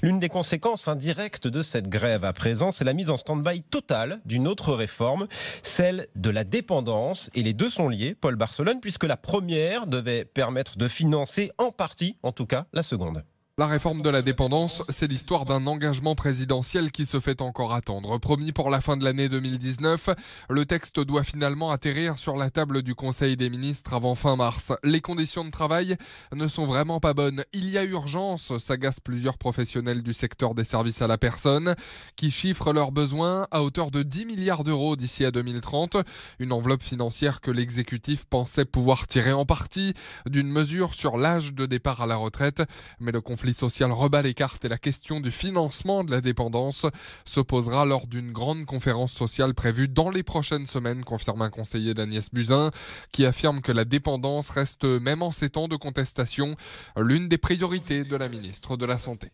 L'une des conséquences indirectes de cette grève à présent, c'est la mise en stand-by totale d'une autre réforme, celle de la dépendance. Et les deux sont liés, Paul Barcelone, puisque la première devait permettre de financer en partie, en tout cas, la seconde. La réforme de la dépendance, c'est l'histoire d'un engagement présidentiel qui se fait encore attendre. Promis pour la fin de l'année 2019, le texte doit finalement atterrir sur la table du Conseil des ministres avant fin mars. Les conditions de travail ne sont vraiment pas bonnes. Il y a urgence, s'agacent plusieurs professionnels du secteur des services à la personne, qui chiffrent leurs besoins à hauteur de 10 milliards d'euros d'ici à 2030. Une enveloppe financière que l'exécutif pensait pouvoir tirer en partie d'une mesure sur l'âge de départ à la retraite. Mais le conflit social rebat les cartes et la question du financement de la dépendance se posera lors d'une grande conférence sociale prévue dans les prochaines semaines, confirme un conseiller d'Agnès Buzyn, qui affirme que la dépendance reste, même en ces temps de contestation, l'une des priorités de la ministre de la Santé.